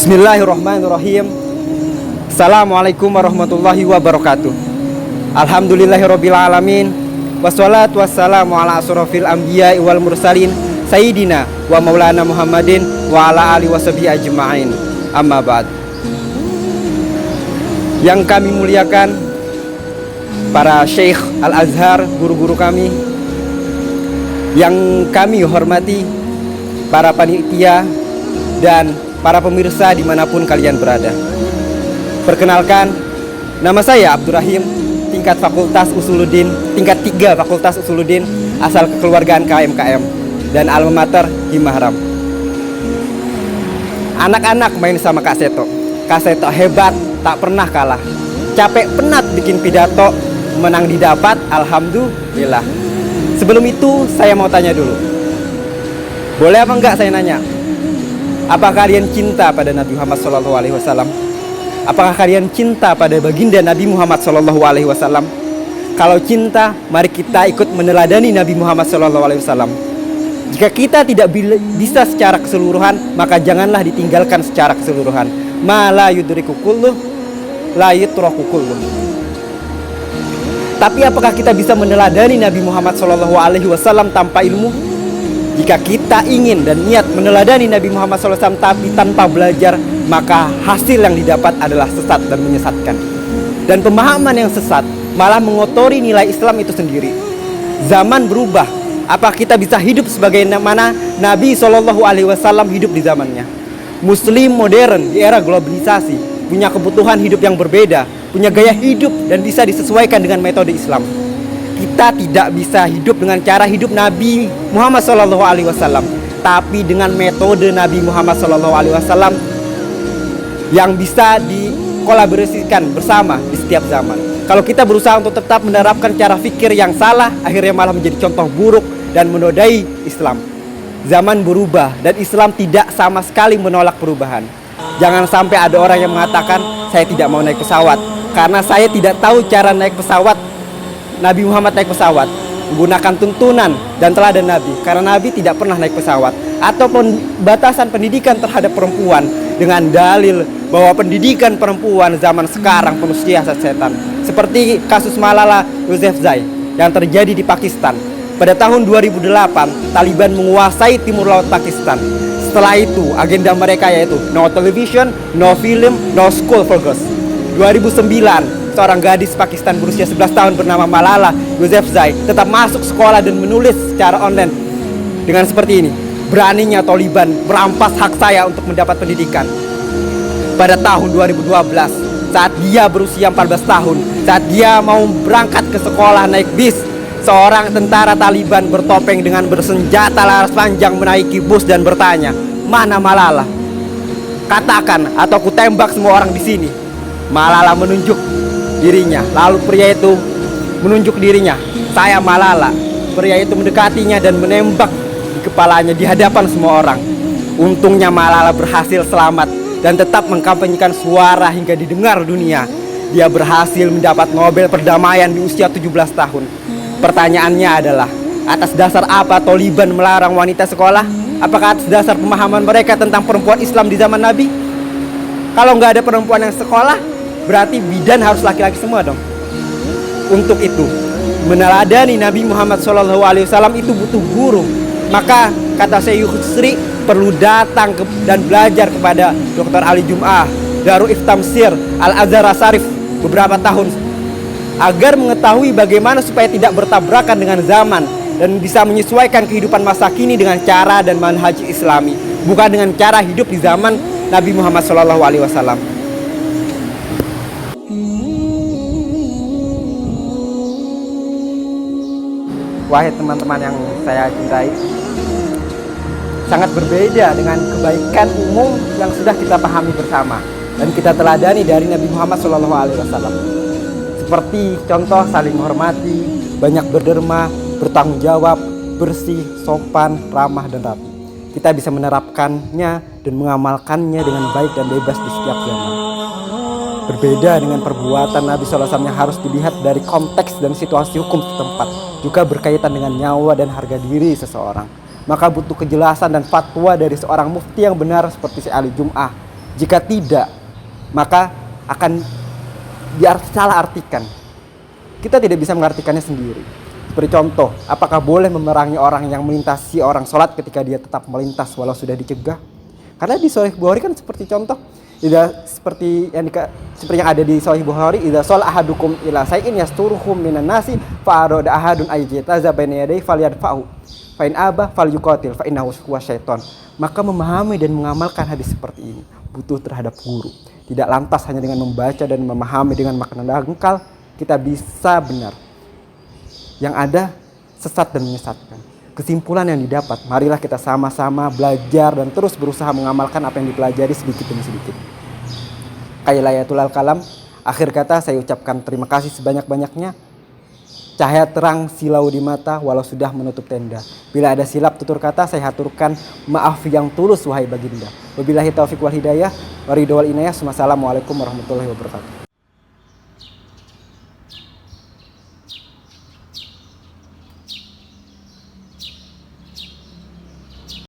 Bismillahirrahmanirrahim. Assalamualaikum warahmatullahi wabarakatuh. Alhamdulillahirabbil alamin. Wassalatu wassalamu ala asrofil anbiya'i wal mursalin Sayyidina wa maulana Muhammadin wa ala alihi washabihi ajma'in. Amma ba'd. Yang kami muliakan para Syekh Al-Azhar, guru-guru kami. Yang kami hormati para panitia dan para pemirsa dimanapun kalian berada. Perkenalkan, nama saya Abdurrahim, tingkat 3 Fakultas Usuluddin, asal kekeluargaan KMKM dan alma mater Himahram. Anak-anak main sama Kak Seto. Kak Seto hebat, tak pernah kalah. Capek penat bikin pidato, menang didapat, alhamdulillah. Sebelum itu saya mau tanya dulu. Boleh apa enggak saya nanya? Apakah kalian cinta pada Nabi Muhammad SAW? Apakah kalian cinta pada baginda Nabi Muhammad SAW? Kalau cinta, mari kita ikut meneladani Nabi Muhammad SAW. Jika kita tidak bisa secara keseluruhan, maka janganlah ditinggalkan secara keseluruhan. Ma la yudriku kulluh, la yutraku kulluh. Tapi apakah kita bisa meneladani Nabi Muhammad SAW tanpa ilmu? Jika kita ingin dan niat meneladani Nabi Muhammad SAW tapi tanpa belajar, maka hasil yang didapat adalah sesat dan menyesatkan. Dan pemahaman yang sesat malah mengotori nilai Islam itu sendiri. Zaman berubah. Apa kita bisa hidup sebagaimana Nabi SAW hidup di zamannya? Muslim modern di era globalisasi punya kebutuhan hidup yang berbeda, punya gaya hidup dan bisa disesuaikan dengan metode Islam. Kita tidak bisa hidup dengan cara hidup Nabi Muhammad SAW, tapi dengan metode Nabi Muhammad SAW yang bisa dikolaborasikan bersama di setiap zaman. Kalau kita berusaha untuk tetap menerapkan cara fikir yang salah, akhirnya malah menjadi contoh buruk dan menodai Islam. Zaman berubah dan Islam tidak sama sekali menolak perubahan. Jangan sampai ada orang yang mengatakan, saya tidak mau naik pesawat karena saya tidak tahu cara naik pesawat. Nabi Muhammad naik pesawat menggunakan tuntunan dan teladan Nabi, karena Nabi tidak pernah naik pesawat. Ataupun batasan pendidikan terhadap perempuan dengan dalil bahwa pendidikan perempuan zaman sekarang penuh siasat setan, seperti kasus Malala Yousafzai yang terjadi di Pakistan. Pada tahun 2008 Taliban menguasai timur laut Pakistan. Setelah itu agenda mereka yaitu no television, no film, no school for girls. 2009 seorang gadis Pakistan berusia 11 tahun bernama Malala Yousafzai tetap masuk sekolah dan menulis secara online dengan seperti ini. Beraninya Taliban merampas hak saya untuk mendapat pendidikan. Pada tahun 2012 saat dia berusia 14 tahun, saat dia mau berangkat ke sekolah naik bis, seorang tentara Taliban bertopeng dengan bersenjata laras panjang menaiki bus dan bertanya, "Mana Malala? Katakan atau ku tembak semua orang di sini." Malala menunjuk dirinya, lalu pria itu menunjuk dirinya, "Saya Malala." Pria itu mendekatinya dan menembak di kepalanya di hadapan semua orang. Untungnya Malala berhasil selamat dan tetap mengkampanyekan suara hingga didengar dunia. Dia berhasil mendapat Nobel Perdamaian di usia 17 tahun. Pertanyaannya adalah, atas dasar apa Taliban melarang wanita sekolah? Apakah atas dasar pemahaman mereka tentang perempuan Islam di zaman Nabi? Kalau nggak ada perempuan yang sekolah, berarti bidan harus laki-laki semua dong. Untuk itu, meneladani Nabi Muhammad SAW itu butuh guru. Maka kata Syekh Yusri perlu datang dan belajar kepada Dr. Ali Jum'ah, Darul Iftamsir, Al-Azhar Asarif beberapa tahun, agar mengetahui bagaimana supaya tidak bertabrakan dengan zaman dan bisa menyesuaikan kehidupan masa kini dengan cara dan manhaj Islami, bukan dengan cara hidup di zaman Nabi Muhammad SAW. Wahai teman-teman yang saya cintai, sangat berbeda dengan kebaikan umum yang sudah kita pahami bersama dan kita teladani dari Nabi Muhammad SAW. Seperti contoh saling menghormati, banyak berderma, bertanggung jawab, bersih, sopan, ramah, dan rapi. Kita bisa menerapkannya dan mengamalkannya dengan baik dan bebas di setiap zaman. Berbeda dengan perbuatan Nabi SAW yang harus dilihat dari konteks dan situasi hukum setempat, juga berkaitan dengan nyawa dan harga diri seseorang. Maka butuh kejelasan dan fatwa dari seorang mufti yang benar seperti Syekh Ali Jum'ah Jika tidak, maka akan salah artikan. Kita tidak bisa mengartikannya sendiri. Seperti contoh, apakah boleh memerangi orang yang melintasi orang sholat ketika dia tetap melintas walau sudah dicegah? Karena di Sahih Bukhari kan seperti contoh, seperti yang ada di Sahih Bukhari, idza shalla ahadukum ila shay'in yasturuhum minan nasi fa arada ahadun ayyataza baina yaday falyadfa'u fa in aba falyuqatil fa innahu syaiton. Maka memahami dan mengamalkan hadis seperti ini butuh terhadap guru. Tidak lantas hanya dengan membaca dan memahami dengan makna dangkal kita bisa benar. Yang ada sesat dan menyesatkan. Kesimpulan yang didapat, marilah kita sama-sama belajar dan terus berusaha mengamalkan apa yang dipelajari sedikit demi sedikit. Qailayatul kalam, akhir kata saya ucapkan terima kasih sebanyak-banyaknya. Cahaya terang silau di mata walau sudah menutup tenda. Bila ada silap tutur kata, saya haturkan maaf yang tulus wahai baginda. Wabillahi taufiq wal hidayah, waridho wal inayah. Wassalamualaikum warahmatullahi wabarakatuh.